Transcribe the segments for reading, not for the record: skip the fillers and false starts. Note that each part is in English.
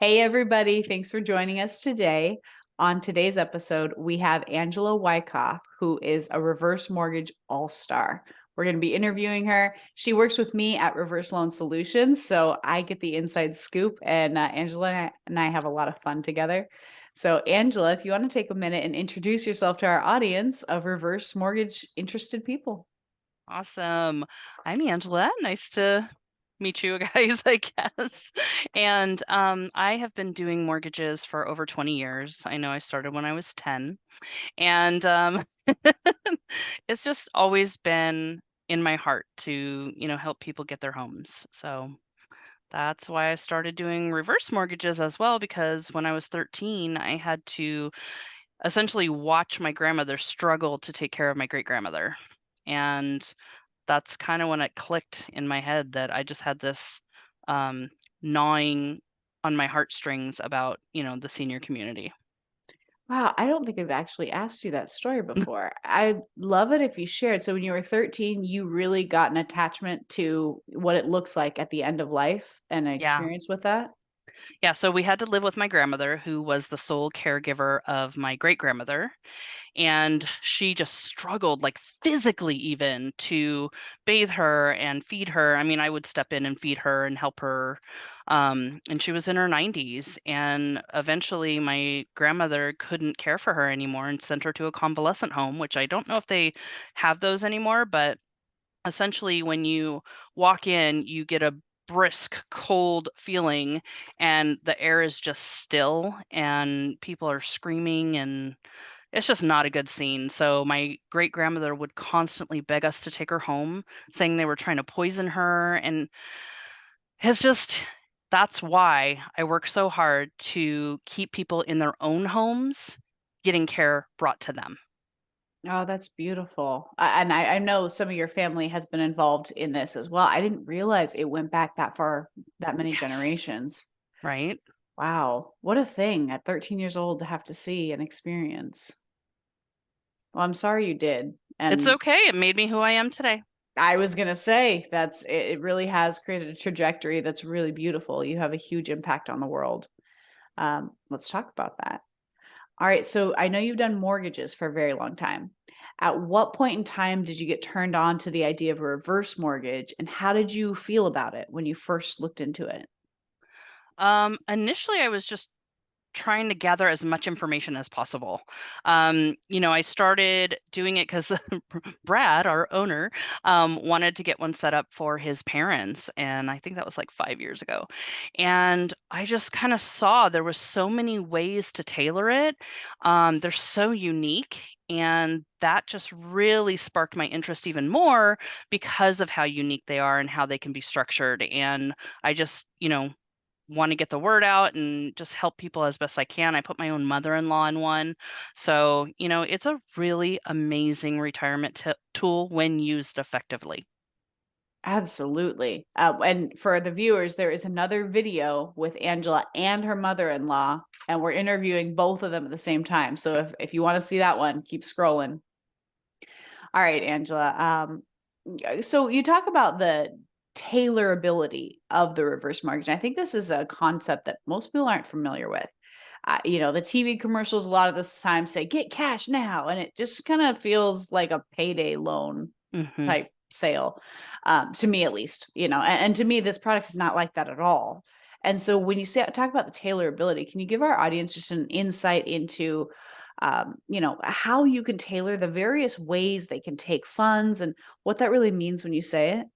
Hey, everybody. Thanks for joining us today. On today's episode, we have Angela Wyckoff, who is a reverse mortgage all-star. We're going to be interviewing her. She works with me at Reverse Loan Solutions, so I get the inside scoop, and Angela and I have a lot of fun together. So, Angela, if you want to take a minute and introduce yourself to our audience of reverse mortgage interested people. Awesome. I'm Angela. Nice to meet you guys, I guess. And I have been doing mortgages for over 20 years. I know I started when I was 10. And it's just always been in my heart to, help people get their homes. So that's why I started doing reverse mortgages as well, because when I was 13, I had to essentially watch my grandmother struggle to take care of my great grandmother. And that's kind of when it clicked in my head that I just had this gnawing on my heartstrings about, the senior community. Wow, I don't think I've actually asked you that story before. I'd love it if you shared. So when you were 13, you really got an attachment to what it looks like at the end of life and an Yeah. experience with that? Yeah. So we had to live with my grandmother, who was the sole caregiver of my great grandmother. And she just struggled, like physically, even to bathe her and feed her. I mean, I would step in and feed her and help her. And she was in her 90s. And eventually, my grandmother couldn't care for her anymore and sent her to a convalescent home, which I don't know if they have those anymore. But essentially, when you walk in, you get a brisk, cold feeling, and the air is just still, and people are screaming, and it's just not a good scene. So my great grandmother would constantly beg us to take her home, saying they were trying to poison her. And it's just, that's why I work so hard to keep people in their own homes getting care brought to them. Oh, that's beautiful. And I know some of your family has been involved in this as well. I didn't realize it went back that far, that many Yes. generations. Right? Wow, what a thing at 13 years old to have to see and experience. Well, I'm sorry you did. It's And okay. It made me who I am today. I was gonna say it really has created a trajectory that's really beautiful. You have a huge impact on the world. Let's talk about that. All right, so I know you've done mortgages for a very long time. At what point in time did you get turned on to the idea of a reverse mortgage, and how did you feel about it when you first looked into it? Initially, I was just trying to gather as much information as possible. I started doing it because Brad, our owner, wanted to get one set up for his parents, and I think that was like 5 years ago. And I just kind of saw there was so many ways to tailor it. They're so unique. And that just really sparked my interest even more because of how unique they are and how they can be structured. And I just, want to get the word out and just help people as best I can. I put my own mother-in-law in one. So, it's a really amazing retirement tool when used effectively. Absolutely. And for the viewers, there is another video with Angela and her mother-in-law, and we're interviewing both of them at the same time. So if you want to see that one, keep scrolling. All right, Angela. So you talk about the tailorability of the reverse mortgage. I think this is a concept that most people aren't familiar with. The TV commercials a lot of this time say "get cash now," and it just kind of feels like a payday loan Hmm. type sale, to me at least. And to me, this product is not like that at all. And so when you say talk about the tailorability, can you give our audience just an insight into how you can tailor the various ways they can take funds and what that really means when you say it?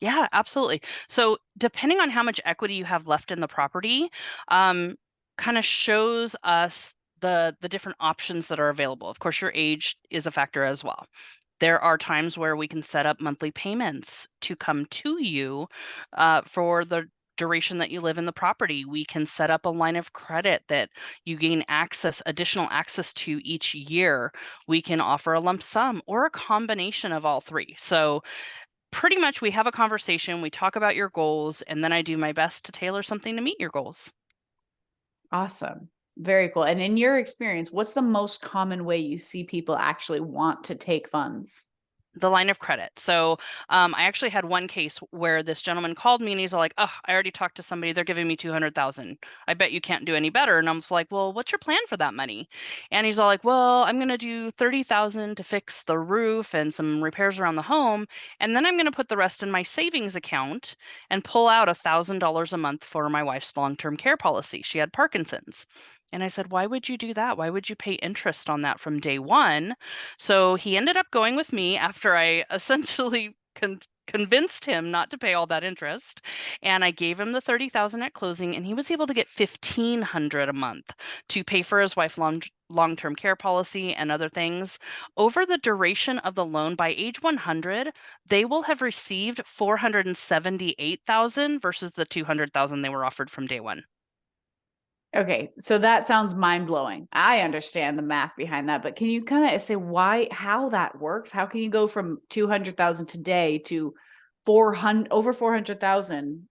Yeah, absolutely. So, depending on how much equity you have left in the property, um, kind of shows us the different options that are available. Of course, your age is a factor as well. There are times where we can set up monthly payments to come to you for the duration that you live in the property. We can set up a line of credit that you gain additional access to each year. We can offer a lump sum or a combination of all three. So pretty much we have a conversation, we talk about your goals, and then I do my best to tailor something to meet your goals. Awesome. Very cool. And in your experience, what's the most common way you see people actually want to take funds? The line of credit. So I actually had one case where this gentleman called me and he's like, oh, I already talked to somebody. They're giving me 200,000. I bet you can't do any better. And I'm just like, well, what's your plan for that money? And he's all like, well, I'm going to do 30,000 to fix the roof and some repairs around the home. And then I'm going to put the rest in my savings account and pull out $1,000 a month for my wife's long-term care policy. She had Parkinson's. And I said, why would you do that? Why would you pay interest on that from day one? So he ended up going with me after I essentially convinced him not to pay all that interest. And I gave him the 30,000 at closing, and he was able to get 1,500 a month to pay for his wife's long-term care policy and other things. Over the duration of the loan, by age 100, they will have received 478,000 versus the 200,000 they were offered from day one. Okay, so that sounds mind-blowing. I understand the math behind that, but can you kind of say how that works? How can you go from 200,000 today to 400 over 400,000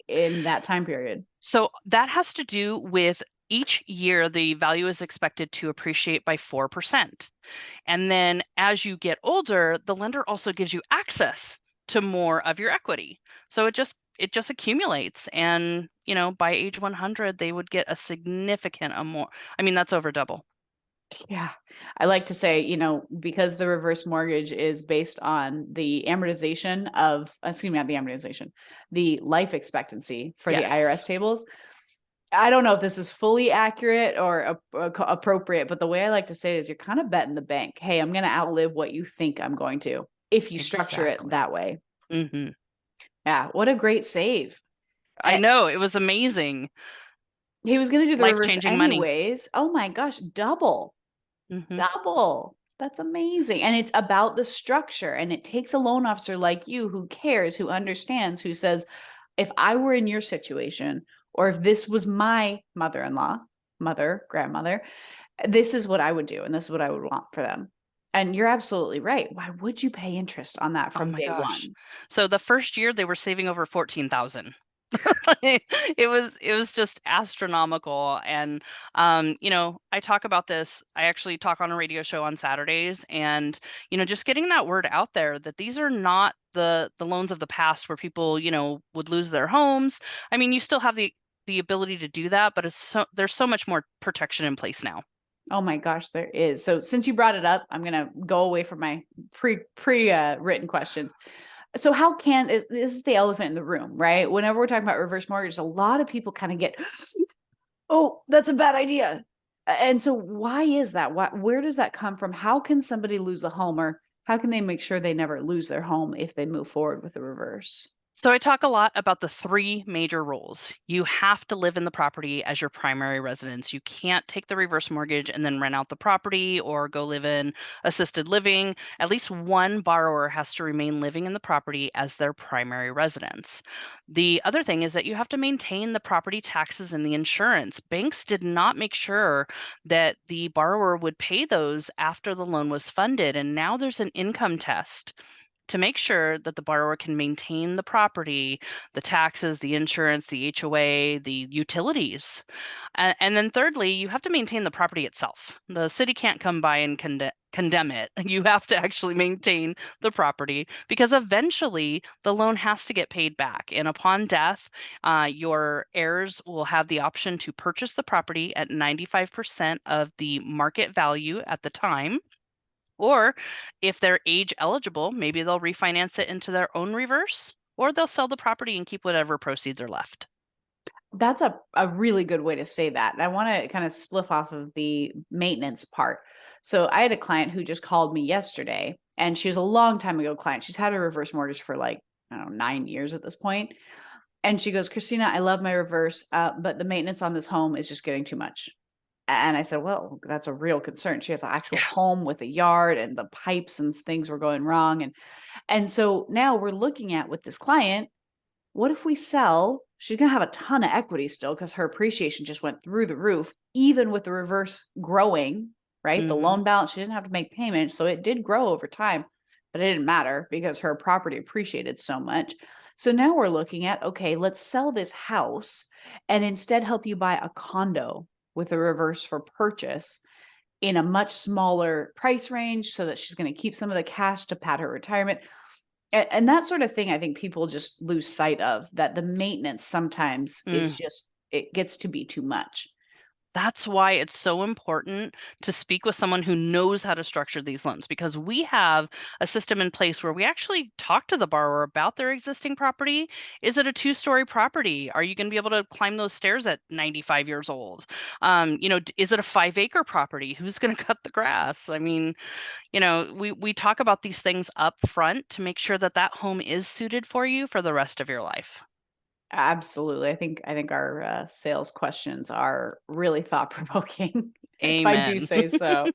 in that time period? So that has to do with each year the value is expected to appreciate by 4%. And then as you get older, the lender also gives you access to more of your equity. So it just accumulates, and by age 100 they would get a significant amount. I mean, that's over double. Yeah. I like to say, because the reverse mortgage is based on the amortization of, not the amortization, the life expectancy for the IRS tables. I don't know if this is fully accurate or appropriate, but the way I like to say it is you're kind of betting the bank. Hey, I'm going to outlive what you think I'm going to, if you structure it that way. Yeah. What a great save. I know. It was amazing. He was going to do the reverse anyways. Money. Oh my gosh. Double. That's amazing. And it's about the structure, and it takes a loan officer like you who cares, who understands, who says, if I were in your situation, or if this was my mother-in-law, grandmother, this is what I would do. And this is what I would want for them. And you're absolutely right. Why would you pay interest on that from day one? So the first year they were saving over 14,000. It was just astronomical. And I talk about this. I actually talk on a radio show on Saturdays, and just getting that word out there that these are not the loans of the past where people would lose their homes. I mean, you still have the ability to do that, but there's so much more protection in place now. Oh my gosh, there is. So since you brought it up, I'm going to go away from my written questions. So this is the elephant in the room, right? Whenever we're talking about reverse mortgage, a lot of people kind of get, oh, that's a bad idea. And so why is that? Where does that come from? How can somebody lose a home, or how can they make sure they never lose their home if they move forward with the reverse? So I talk a lot about the three major rules. You have to live in the property as your primary residence. You can't take the reverse mortgage and then rent out the property or go live in assisted living. At least one borrower has to remain living in the property as their primary residence. The other thing is that you have to maintain the property taxes and the insurance. Banks did not make sure that the borrower would pay those after the loan was funded, and now there's an income test to make sure that the borrower can maintain the property, the taxes, the insurance, the HOA, the utilities. And then thirdly, you have to maintain the property itself. The city can't come by and condemn it. You have to actually maintain the property, because eventually the loan has to get paid back. And upon death, your heirs will have the option to purchase the property at 95% of the market value at the time. Or if they're age eligible, maybe they'll refinance it into their own reverse, or they'll sell the property and keep whatever proceeds are left. That's a really good way to say that. And I want to kind of slip off of the maintenance part. So I had a client who just called me yesterday, and she was a long time ago client. She's had a reverse mortgage for 9 years at this point. And she goes, Christina, I love my reverse, but the maintenance on this home is just getting too much. And I said, well, that's a real concern. She has an actual home with a yard, and the pipes and things were going wrong. And so now we're looking at with this client, what if we sell? She's going to have a ton of equity still because her appreciation just went through the roof, even with the reverse growing, right? The loan balance, she didn't have to make payments. So it did grow over time, but it didn't matter because her property appreciated so much. So now we're looking at, okay, let's sell this house and instead help you buy a condo with a reverse for purchase. in a much smaller price range so that she's going to keep some of the cash to pad her retirement. And that sort of thing, I think people just lose sight of, that the maintenance sometimes is just, it gets to be too much. That's why it's so important to speak with someone who knows how to structure these loans, because we have a system in place where we actually talk to the borrower about their existing property. Is it a 2-story property? Are you going to be able to climb those stairs at 95 years old? Is it a 5-acre property? Who's going to cut the grass? I mean, we talk about these things up front to make sure that that home is suited for you for the rest of your life. Absolutely. I think our sales questions are really thought provoking, if I do Amen. say so.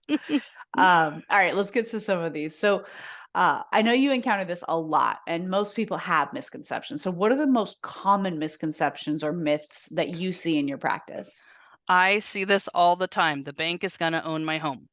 All right, let's get to some of these. So, I know you encounter this a lot, and most people have misconceptions. So, what are the most common misconceptions or myths that you see in your practice? I see this all the time. The bank is going to own my home.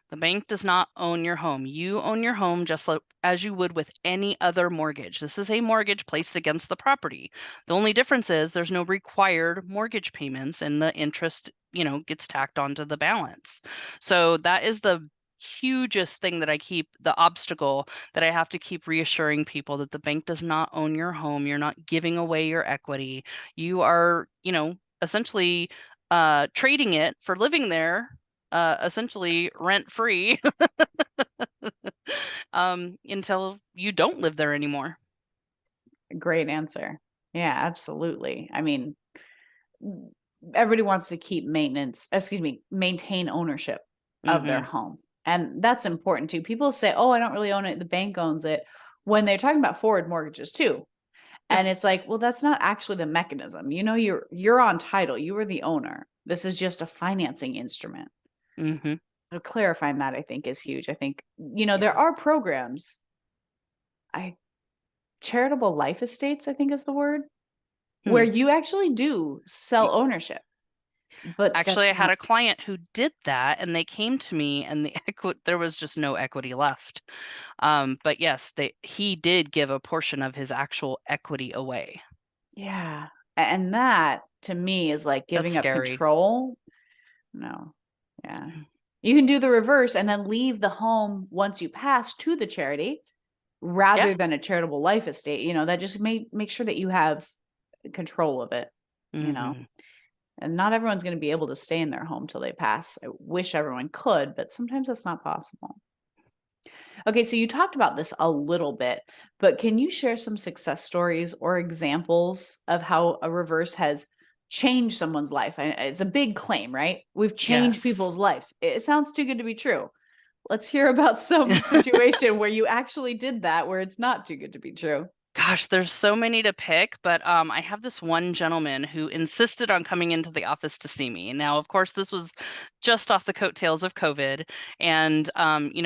The bank does not own your home. You own your home just like as you would with any other mortgage. This is a mortgage placed against the property. The only difference is there's no required mortgage payments and the interest, gets tacked onto the balance. So that is the hugest thing that the obstacle that I have to keep reassuring people, that the bank does not own your home. You're not giving away your equity. You are, essentially trading it for living there, essentially rent free, until you don't live there anymore. Great answer. Yeah, absolutely. I mean, everybody wants to keep maintain ownership of their Hmm. home. And that's important too. People say, "Oh, I don't really own it. The bank owns it," when they're talking about forward mortgages too. Yeah. And it's like, well, that's not actually the mechanism. You're on title. You are the owner. This is just a financing instrument. Hmm. So clarifying that, I think, is huge. I think, there Yeah. are programs, I charitable life estates, I think is the word, where Hmm. you actually do sell ownership, but Actually, that's I had not. a client who did that, and they came to me, and there was just no equity left. But yes, he did give a portion of his actual equity away. Yeah. And that to me is like That's giving up scary. control. No. Yeah. You can do the reverse and then leave the home once you pass to the charity Yeah. rather than a charitable life estate. That just make sure that you have control of it, you know. Hmm. And not everyone's going to be able to stay in their home till they pass. I wish everyone could, but sometimes that's not possible. Okay, so you talked about this a little bit, but can you share some success stories or examples of how a reverse has changed someone's life? It's a big claim, right? We've changed Yes. people's lives. It sounds too good to be true. Let's hear about some situation where you actually did that, where it's not too good to be true. Gosh, there's so many to pick, but I have this one gentleman who insisted on coming into the office to see me. Now, of course, this was just off the coattails of COVID, and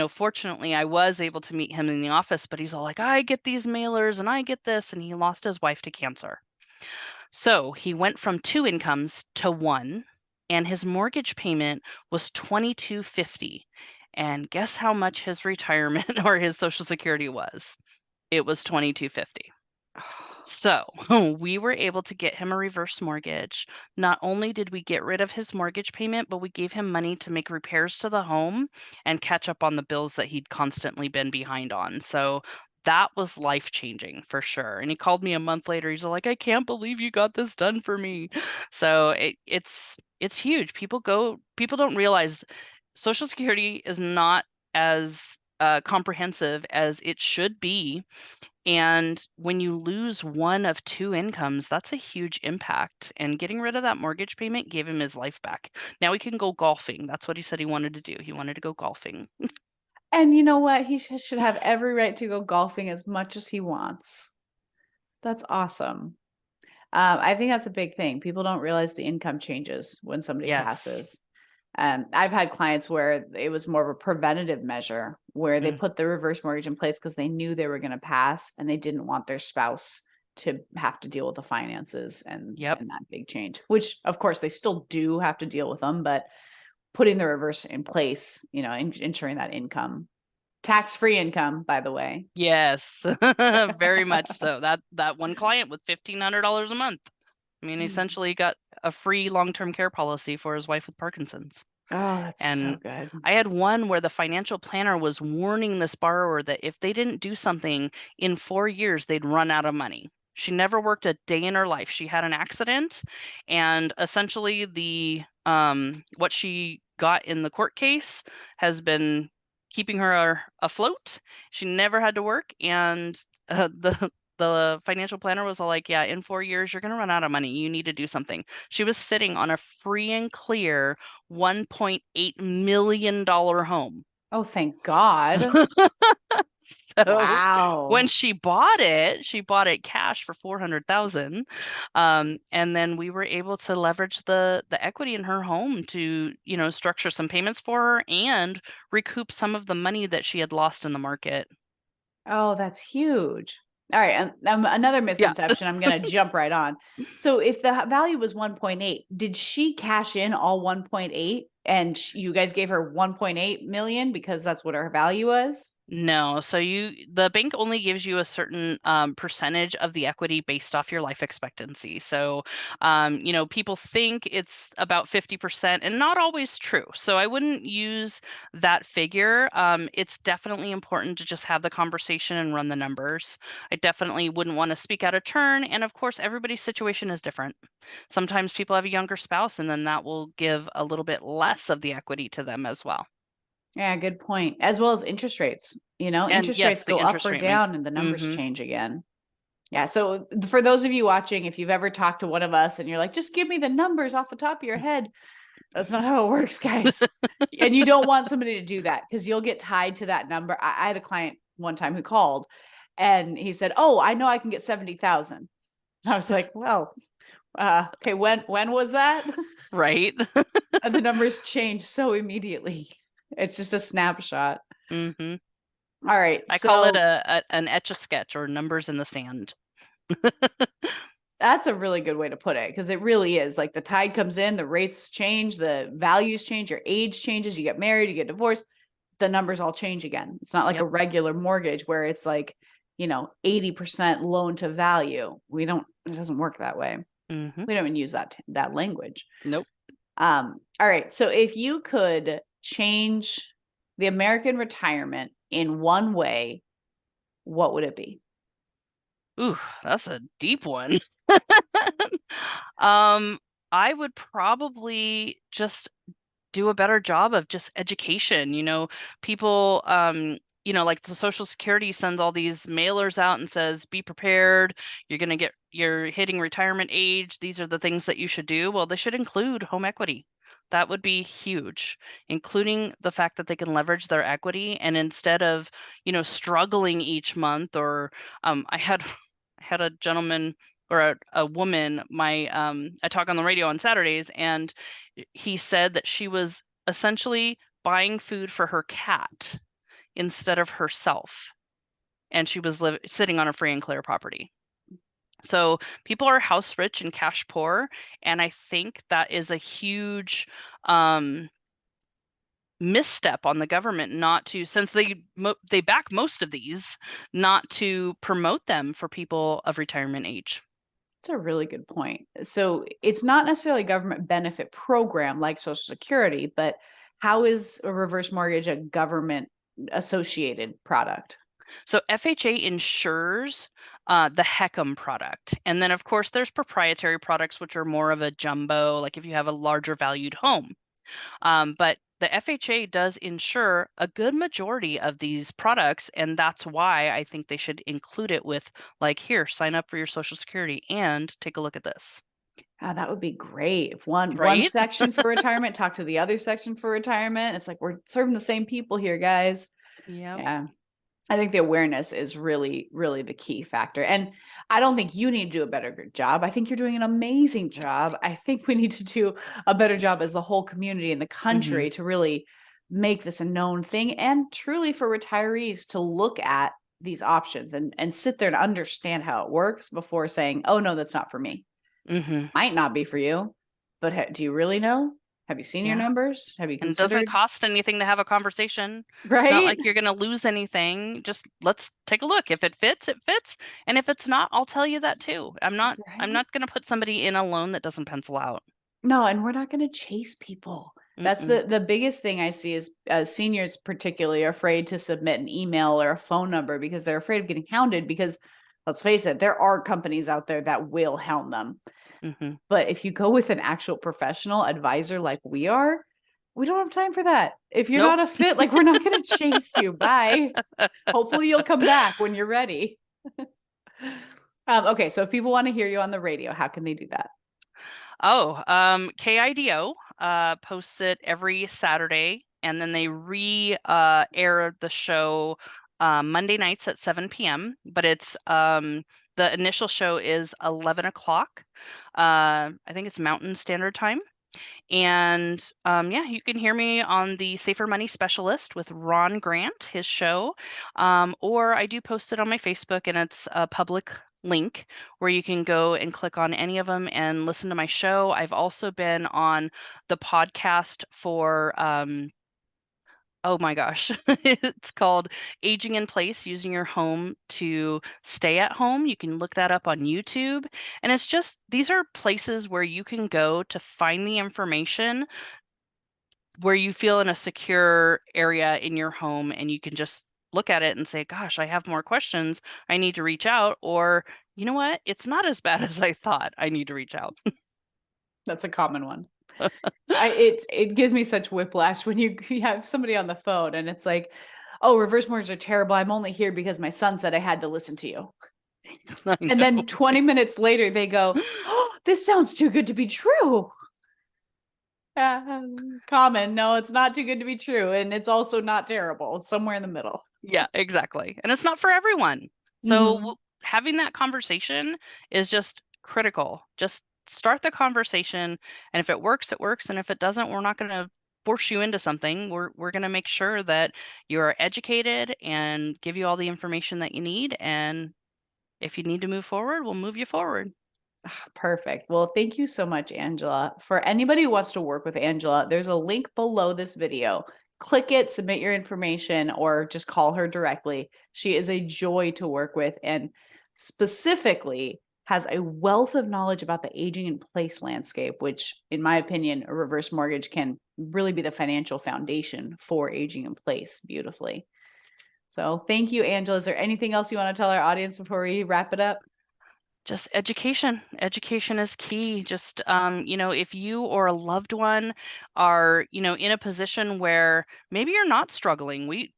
fortunately, I was able to meet him in the office. But he's all like, "I get these mailers, and I get this," and he lost his wife to cancer. So he went from 2 incomes to one, and his mortgage payment was 2250. And guess how much his retirement or his Social Security was? It was 2250. So we were able to get him a reverse mortgage. Not only did we get rid of his mortgage payment, but we gave him money to make repairs to the home and catch up on the bills that he'd constantly been behind on. So that was life changing for sure. And he called me a month later. He's like, "I can't believe you got this done for me." So it's huge. People don't realize Social Security is not as comprehensive as it should be, and when you lose one of 2 incomes, that's a huge impact. And getting rid of that mortgage payment gave him his life back. Now he can go golfing. That's what he said he wanted to do. He wanted to go golfing. And you know what? He should have every right to go golfing as much as he wants. That's awesome. I think that's a big thing. People don't realize the income changes when somebody Yes. passes. I've had clients where it was more of a preventative measure where they Mm, put the reverse mortgage in place because they knew they were going to pass and they didn't want their spouse to have to deal with the finances and yep. that big change, which of course they still do have to deal with them, but putting the reverse in place, ensuring that income, tax-free income, by the way. Yes. Very much so. That one client with $1,500 a month. I mean, essentially got a free long-term care policy for his wife with Parkinson's. Oh, that's so And good. I had one where the financial planner was warning this borrower that if they didn't do something in 4 years, they'd run out of money. She never worked a day in her life. She had an accident, and essentially the what she got in the court case has been keeping her afloat. She never had to work, and the financial planner was like, "Yeah, in 4 years, you're going to run out of money. You need to do something." She was sitting on a free and clear $1.8 million home. Oh, thank God. So when Wow. she bought it cash for 400,000. And then we were able to leverage the equity in her home to, structure some payments for her and recoup some of the money that she had lost in the market. Oh, that's huge. All right. And another Yeah. misconception I'm going to jump right on. So if the value was 1.8, did she cash in all 1.8 and you guys gave her 1.8 million because that's what her value was? No, so the bank only gives you a certain percentage of the equity based off your life expectancy. So, people think it's about 50% and not always true. So I wouldn't use that figure. It's definitely important to just have the conversation and run the numbers. I definitely wouldn't want to speak out of turn. And of course, everybody's situation is different. Sometimes people have a younger spouse, and then that will give a little bit less of the equity to them as well. Yeah, good point. As well as interest rates. And Interest yes, rates the go up interest or rate makes. down and the numbers Mm-hmm. change again. Yeah. So for those of you watching, if you've ever talked to one of us and you're like, just give me the numbers off the top of your head, that's not how it works, guys. And you don't want somebody to do that because you'll get tied to that number. I had a client one time who called and he said, "Oh, I know I can get 70,000." I was like, "Well, okay, when was that?" Right. And the numbers change so immediately. It's just a snapshot. Mm-hmm. All right. I call it So an etch-a-sketch or numbers in the sand. that's a really good way to put it because it really is like the tide comes in, the rates change, the values change, your age changes, you get married, you get divorced, the numbers all change again. It's not like a Yep. regular mortgage where it's like, 80% loan to value. It doesn't work that way. Mm-hmm. We don't even use that language. Nope. All right. So if you could change the American retirement in one way, what would it be? Ooh, that's a deep one. Um, I would probably just do a better job of just education. People, like the Social Security sends all these mailers out and says, be prepared. You're hitting retirement age. These are the things that you should do. Well, they should include home equity. That would be huge, including the fact that they can leverage their equity. And instead of, struggling each month or I had I had a gentleman or a woman, I talk on the radio on Saturdays, and he said that she was essentially buying food for her cat instead of herself, and she was sitting on a free and clear property. So people are house rich and cash poor, and I think that is a huge misstep on the government not to, since they back most of these, not to promote them for people of retirement age. That's a really good point. So it's not necessarily a government benefit program like Social Security, but how is a reverse mortgage a government associated product? So FHA insures the HECM product. And then, of course, there's proprietary products, which are more of a jumbo, like if you have a larger valued home. But the FHA does insure a good majority of these products. And that's why I think they should include it with, like, here, sign up for your Social Security and take a look at this. That would be great. If one Right? section for retirement talk to the other section for retirement. It's like we're serving the same people here, guys. Yep. Yeah. I think the awareness is really, really the key factor. And I don't think you need to do a better job. I think you're doing an amazing job. I think we need to do a better job as the whole community in the country to really make this a known thing and truly for retirees to look at these options and sit there and understand how it works before saying, oh, no, that's not for me. Mm-hmm. Might not be for you, but do you really know? Have you seen your Yeah. numbers? Have you And it doesn't considered? cost anything to have a conversation. It's not Right? like you're going to lose anything. Just let's take a look. If it fits, it fits. And if it's not, I'll tell you that too. I'm Right. not going to put somebody in a loan that doesn't pencil out. No, and we're not going to chase people. That's the biggest thing I see is seniors particularly are afraid to submit an email or a phone number because they're afraid of getting hounded because let's face it, there are companies out there that will hound them. Mm-hmm. But if you go with an actual professional advisor like we are, we don't have time for that. If you're Nope. not a fit, like we're not going to chase you. Bye. Hopefully you'll come back when you're ready. Okay, so if people want to hear you on the radio, how can they do that? Oh, KIDO posts it every Saturday, and then they air the show Monday nights at 7 p.m. But it's the initial show is 11 o'clock. I think it's Mountain Standard Time. And yeah, you can hear me on the Safer Money Specialist with Ron Grant, his show. Or I do post it on my Facebook, and it's a public link where you can go and click on any of them and listen to my show. I've also been on the podcast for oh my gosh, it's called Aging in Place, Using Your Home to Stay at Home. You can look that up on YouTube. And it's just, these are places where you can go to find the information where you feel in a secure area in your home and you can just look at it and say, gosh, I have more questions. I need to reach out. Or, you know what? It's not as bad as I thought. I need to reach out. That's a common one. It gives me such whiplash when you have somebody on the phone and it's like, oh, reverse mortgages are terrible. I'm only here because my son said I had to listen to you. And then 20 minutes later they go, oh, this sounds too good to be true. Common. No, it's not too good to be true. And it's also not terrible. It's somewhere in the middle. Yeah, exactly. And it's not for everyone. So having that conversation is just critical. Just start the conversation, and if it works, it works, and if it doesn't, we're not going to force you into something. We're going to make sure that you are educated and give you all the information that you need, and if you need to move forward, we'll move you forward. Perfect. Well, thank you so much, Angela. For anybody who wants to work with Angela, there's a link below this video. Click it, submit your information, or just call her directly. She is a joy to work with and specifically has a wealth of knowledge about the aging in place landscape, which, in my opinion, a reverse mortgage can really be the financial foundation for aging in place beautifully. So thank you, Angela. Is there anything else you want to tell our audience before we wrap it up? Just education is key. Just if you or a loved one are in a position where maybe you're not struggling, we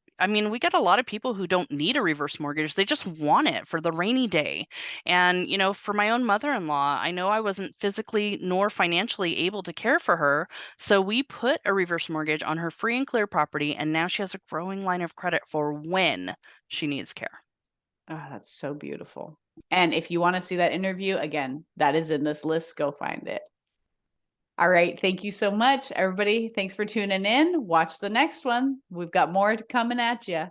get a lot of people who don't need a reverse mortgage. They just want it for the rainy day. And for my own mother-in-law, I know I wasn't physically nor financially able to care for her, so we put a reverse mortgage on her free and clear property, and now she has a growing line of credit for when she needs care. Oh, that's so beautiful. And if you want to see that interview, again, that is in this list. Go find it. All right. Thank you so much, everybody. Thanks for tuning in. Watch the next one. We've got more coming at you.